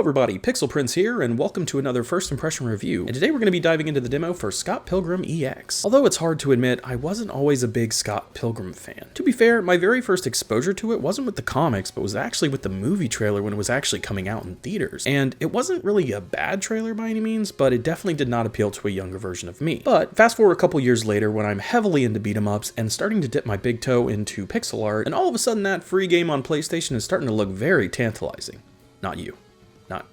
everybody, Pixel Prince here, and welcome to another First Impression review. And today we're going to be diving into the demo for Scott Pilgrim EX. Although it's hard to admit, I wasn't always a big Scott Pilgrim fan. To be fair, my very first exposure to it wasn't with the comics, but was actually with the movie trailer when it was actually coming out in theaters. And it wasn't really a bad trailer by any means, but it definitely did not appeal to a younger version of me. But fast forward a couple years later when I'm heavily into beat-em-ups and starting to dip my big toe into pixel art, and all of a sudden that free game on PlayStation is starting to look very tantalizing. Not you.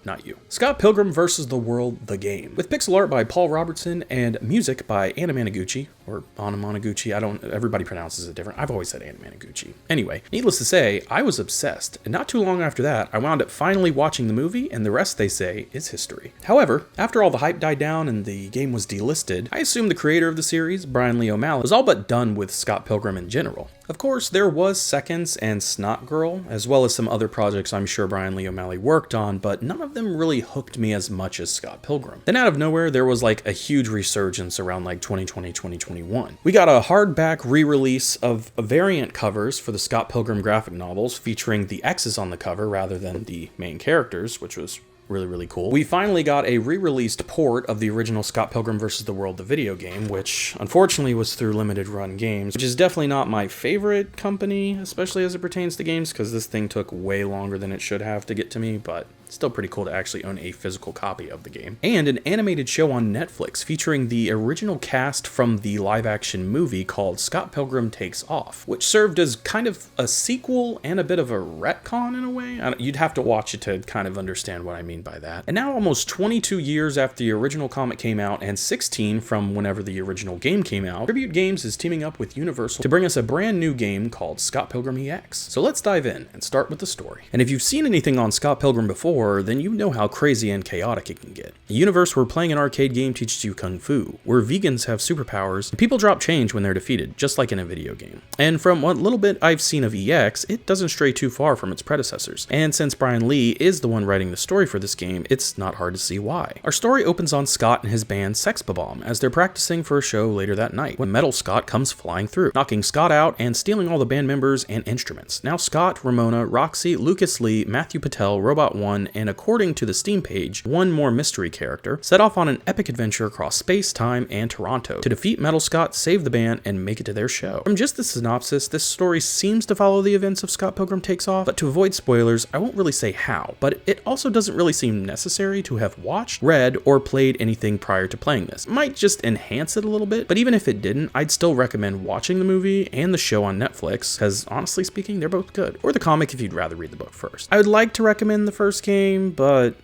Not you. Scott Pilgrim vs. the World, the game. With pixel art by Paul Robertson and music by Anna Managuchi, or Anna Managuchi, everybody pronounces it different. I've always said Anna Managuchi. Anyway, needless to say, I was obsessed, and not too long after that, I wound up finally watching the movie, and the rest, they say, is history. However, after all the hype died down and the game was delisted, I assumed the creator of the series, Brian Lee O'Malley, was all but done with Scott Pilgrim in general. Of course, there was Seconds and Snot Girl, as well as some other projects I'm sure Brian Lee O'Malley worked on, but none of them really hooked me as much as Scott Pilgrim. Then out of nowhere, there was like a huge resurgence around like 2020, 2021. We got a hardback re-release of variant covers for the Scott Pilgrim graphic novels, featuring the X's on the cover rather than the main characters, which was really cool. We finally got a re-released port of the original Scott Pilgrim vs. the World, the video game, which unfortunately was through Limited Run Games, which is definitely not my favorite company, especially as it pertains to games, because this thing took way longer than it should have to get to me, but still pretty cool to actually own a physical copy of the game. And an animated show on Netflix featuring the original cast from the live-action movie called Scott Pilgrim Takes Off, which served as kind of a sequel and a bit of a retcon in a way. You'd have to watch it to kind of understand what I mean by that. And now almost 22 years after the original comic came out and 16 from whenever the original game came out, Tribute Games is teaming up with Universal to bring us a brand new game called Scott Pilgrim EX. So let's dive in and start with the story. And if you've seen anything on Scott Pilgrim before, then you know how crazy and chaotic it can get. A universe where playing an arcade game teaches you kung fu, where vegans have superpowers, and people drop change when they're defeated, just like in a video game. And from what little bit I've seen of EX, it doesn't stray too far from its predecessors. And since Brian Lee is the one writing the story for this game, it's not hard to see why. Our story opens on Scott and his band Sex Bomb as they're practicing for a show later that night, when Metal Scott comes flying through, knocking Scott out and stealing all the band members and instruments. Now Scott, Ramona, Roxy, Lucas Lee, Matthew Patel, Robot One, and according to the Steam page, one more mystery character, set off on an epic adventure across space, time, and Toronto to defeat Metal Scott, save the band, and make it to their show. From just the synopsis, this story seems to follow the events of Scott Pilgrim Takes Off, but to avoid spoilers, I won't really say how, but it also doesn't really seem necessary to have watched, read, or played anything prior to playing this. It might just enhance it a little bit, but even if it didn't, I'd still recommend watching the movie and the show on Netflix, because honestly speaking, they're both good. Or the comic if you'd rather read the book first. I would like to recommend the first game, but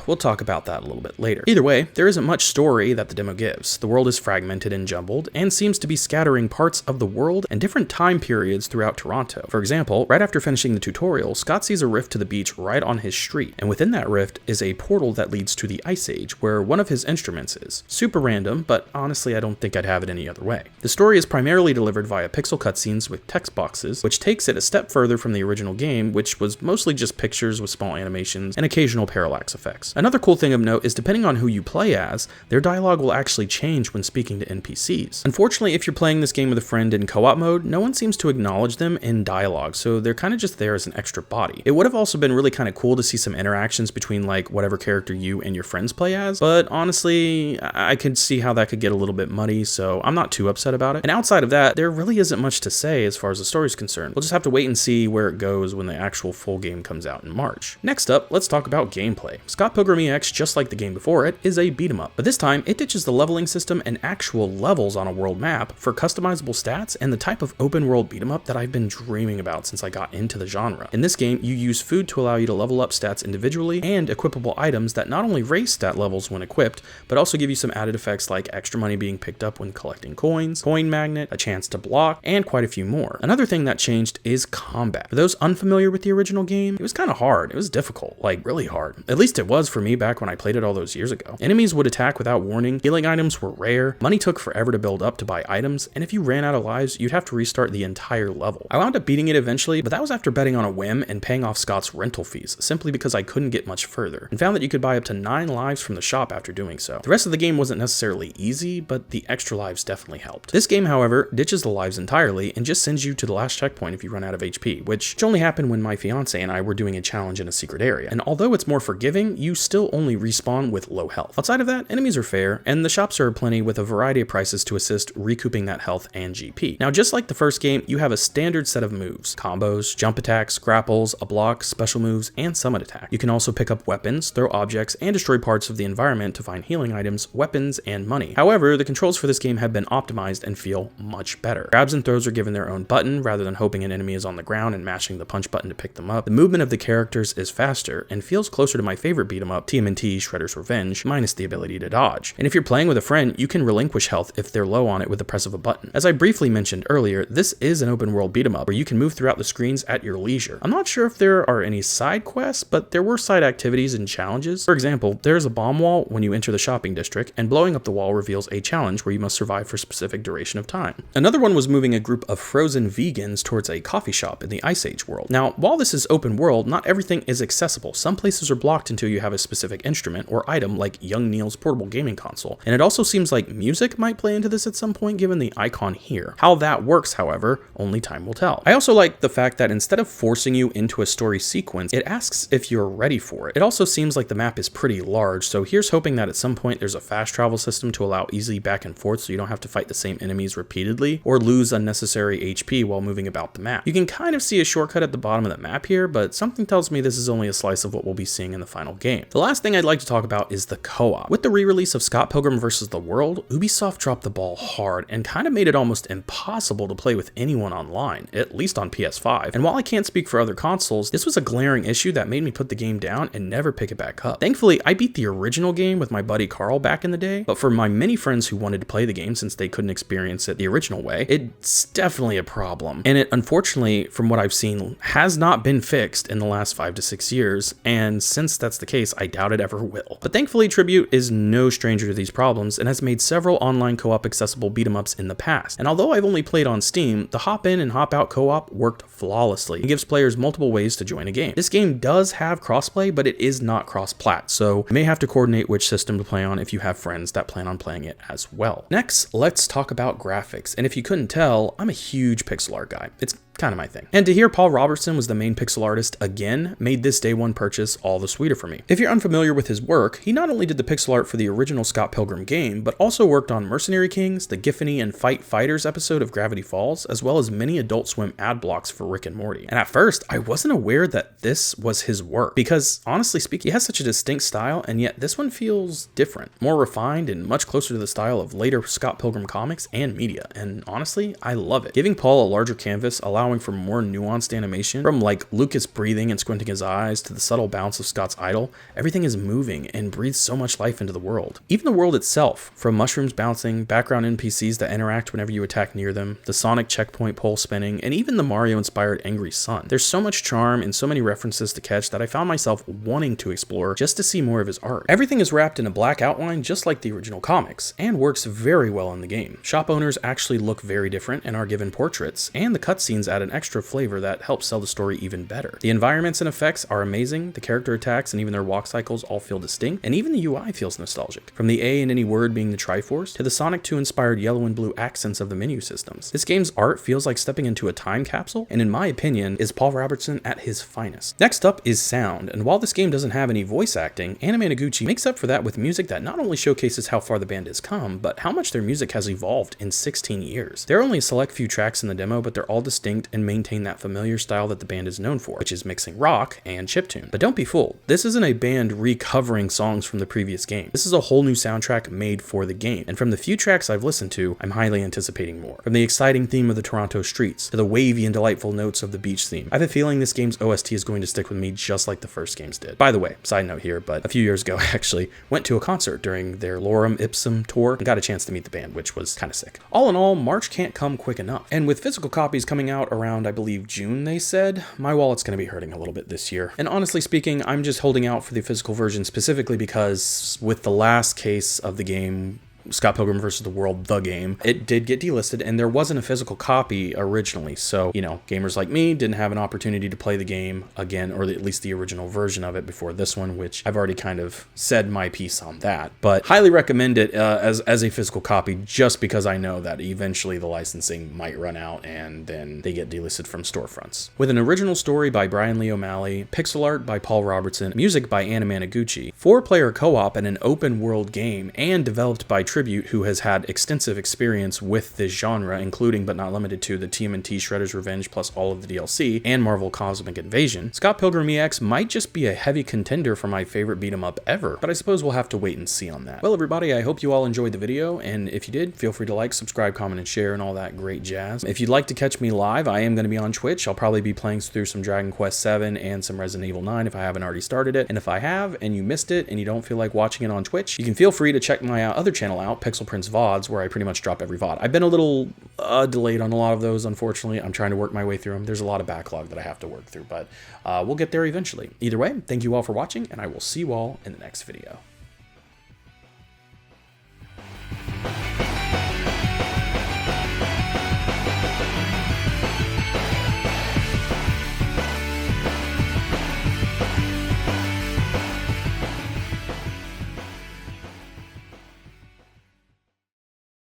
we'll talk about that a little bit later. Either way, there isn't much story that the demo gives. The world is fragmented and jumbled, and seems to be scattering parts of the world and different time periods throughout Toronto. For example, right after finishing the tutorial, Scott sees a rift to the beach right on his street, and within that rift is a portal that leads to the Ice Age, where one of his instruments is. Super random, but honestly I don't think I'd have it any other way. The story is primarily delivered via pixel cutscenes with text boxes, which takes it a step further from the original game, which was mostly just pictures with small animations and occasional parallax effects. Another cool thing of note is depending on who you play as, their dialogue will actually change when speaking to NPCs. Unfortunately, if you're playing this game with a friend in co-op mode, no one seems to acknowledge them in dialogue, so they're kind of just there as an extra body. It would have also been really kind of cool to see some interactions between like whatever character you and your friends play as, but honestly, I could see how that could get a little bit muddy, so I'm not too upset about it. And outside of that, there really isn't much to say as far as the story is concerned. We'll just have to wait and see where it goes when the actual full game comes out in March. Next up, let's talk about gameplay. Scott Pilgrim EX, just like the game before it, is a beat-em-up, but this time it ditches the leveling system and actual levels on a world map for customizable stats and the type of open-world beat-em-up that I've been dreaming about since I got into the genre. In this game, you use food to allow you to level up stats individually and equipable items that not only raise stat levels when equipped, but also give you some added effects like extra money being picked up when collecting coins, coin magnet, a chance to block, and quite a few more. Another thing that changed is combat. For those unfamiliar with the original game, it was kind of hard. It was difficult, like really hard. At least it was for me back when I played it all those years ago. Enemies would attack without warning, healing items were rare, money took forever to build up to buy items, and if you ran out of lives, you'd have to restart the entire level. I wound up beating it eventually, but that was after betting on a whim and paying off Scott's rental fees, simply because I couldn't get much further, and found that you could buy up to 9 lives from the shop after doing so. The rest of the game wasn't necessarily easy, but the extra lives definitely helped. This game, however, ditches the lives entirely and just sends you to the last checkpoint if you run out of HP, which only happened when my fiance and I were doing a challenge in a secret area, and although it's more forgiving, you still only respawn with low health. Outside of that, enemies are fair, and the shops are plenty with a variety of prices to assist recouping that health and GP. Now, just like the first game, you have a standard set of moves: combos, jump attacks, grapples, a block, special moves, and summon attack. You can also pick up weapons, throw objects, and destroy parts of the environment to find healing items, weapons, and money. However, the controls for this game have been optimized and feel much better. Grabs and throws are given their own button rather than hoping an enemy is on the ground and mashing the punch button to pick them up. The movement of the characters is faster and feels closer to my favorite beat 'em up, TMNT Shredder's Revenge, minus the ability to dodge. And if you're playing with a friend, you can relinquish health if they're low on it with the press of a button. As I briefly mentioned earlier, this is an open world beat 'em up where you can move throughout the screens at your leisure. I'm not sure if there are any side quests, but there were side activities and challenges. For example, there's a bomb wall when you enter the shopping district, and blowing up the wall reveals a challenge where you must survive for a specific duration of time. Another one was moving a group of frozen vegans towards a coffee shop in the Ice Age world. Now, while this is open world, not everything is accessible. Some places are blocked until you have a specific instrument or item like Young Neil's portable gaming console. And it also seems like music might play into this at some point given the icon here. How that works, however, only time will tell. I also like the fact that instead of forcing you into a story sequence, it asks if you're ready for it. It also seems like the map is pretty large, so here's hoping that at some point there's a fast travel system to allow easy back and forth so you don't have to fight the same enemies repeatedly or lose unnecessary HP while moving about the map. You can kind of see a shortcut at the bottom of the map here, but something tells me this is only a slice of what we'll be seeing in the final game. The last thing I'd like to talk about is the co-op. With the re-release of Scott Pilgrim vs. the World, Ubisoft dropped the ball hard and kind of made it almost impossible to play with anyone online, at least on PS5. And while I can't speak for other consoles, this was a glaring issue that made me put the game down and never pick it back up. Thankfully, I beat the original game with my buddy Carl back in the day, but for my many friends who wanted to play the game since they couldn't experience it the original way, it's definitely a problem. And it, unfortunately, from what I've seen, has not been fixed in the last 5 to 6 years, and since that's the case, I doubt it ever will. But thankfully, Tribute is no stranger to these problems and has made several online co-op accessible beat-em-ups in the past. And although I've only played on Steam, the hop-in and hop-out co-op worked flawlessly and gives players multiple ways to join a game. This game does have crossplay, but it is not cross-plat, so you may have to coordinate which system to play on if you have friends that plan on playing it as well. Next, let's talk about graphics. And if you couldn't tell, I'm a huge pixel art guy. It's kind of my thing. And to hear Paul Robertson was the main pixel artist again made this day one purchase all the sweeter for me. If you're unfamiliar with his work, he not only did the pixel art for the original Scott Pilgrim game, but also worked on Mercenary Kings, the Giffany and Fight Fighters episode of Gravity Falls, as well as many Adult Swim ad blocks for Rick and Morty. And at first, I wasn't aware that this was his work, because honestly speaking, he has such a distinct style, and yet this one feels different, more refined, and much closer to the style of later Scott Pilgrim comics and media. And honestly, I love it. Giving Paul a larger canvas, allowing for more nuanced animation, from like Lucas breathing and squinting his eyes to the subtle bounce of Scott's idol, everything is moving and breathes so much life into the world. Even the world itself, from mushrooms bouncing, background NPCs that interact whenever you attack near them, the Sonic checkpoint pole spinning, and even the Mario-inspired angry sun. There's so much charm and so many references to catch that I found myself wanting to explore just to see more of his art. Everything is wrapped in a black outline just like the original comics, and works very well in the game. Shop owners actually look very different and are given portraits, and the cutscenes add an extra flavor that helps sell the story even better. The environments and effects are amazing, the character attacks and even their walk cycles all feel distinct, and even the UI feels nostalgic. From the A in any word being the Triforce, to the Sonic 2 inspired yellow and blue accents of the menu systems. This game's art feels like stepping into a time capsule, and in my opinion, is Paul Robertson at his finest. Next up is sound, and while this game doesn't have any voice acting, Anime Noguchi makes up for that with music that not only showcases how far the band has come, but how much their music has evolved in 16 years. There are only a select few tracks in the demo, but they're all distinct and maintain that familiar style that the band is known for, which is mixing rock and chiptune. But don't be fooled, this isn't a band recovering songs from the previous game. This is a whole new soundtrack made for the game, and from the few tracks I've listened to, I'm highly anticipating more. From the exciting theme of the Toronto streets, to the wavy and delightful notes of the beach theme, I have a feeling this game's OST is going to stick with me just like the first games did. By the way, side note here, but a few years ago I actually went to a concert during their Lorem Ipsum tour and got a chance to meet the band, which was kind of sick. All in all, March can't come quick enough, and with physical copies coming out around, I believe, June, they said, my wallet's going to be hurting a little bit this year. And honestly speaking, I'm just holding out for the physical version specifically because with the last case of the game Scott Pilgrim vs. the World, the game, it did get delisted, and there wasn't a physical copy originally. So, you know, gamers like me didn't have an opportunity to play the game again, or at least the original version of it before this one, which I've already kind of said my piece on that. But highly recommend it as a physical copy, just because I know that eventually the licensing might run out and then they get delisted from storefronts. With an original story by Brian Lee O'Malley, pixel art by Paul Robertson, music by Anna Managuchi, 4-player co-op and an open world game, and developed by Tribute, who has had extensive experience with this genre, including but not limited to the TMNT Shredder's Revenge plus all of the DLC, and Marvel Cosmic Invasion, Scott Pilgrim EX might just be a heavy contender for my favorite beat 'em up ever, but I suppose we'll have to wait and see on that. Well, everybody, I hope you all enjoyed the video, and if you did, feel free to like, subscribe, comment, and share, and all that great jazz. If you'd like to catch me live, I am going to be on Twitch. I'll probably be playing through some Dragon Quest VII and some Resident Evil 9 if I haven't already started it, and if I have, and you missed it, and you don't feel like watching it on Twitch, you can feel free to check my other channel out, Pixel Prince VODs, where I pretty much drop every VOD. I've been a little delayed on a lot of those, unfortunately. I'm trying to work my way through them. There's a lot of backlog that I have to work through, but we'll get there eventually. Either way, thank you all for watching, and I will see you all in the next video.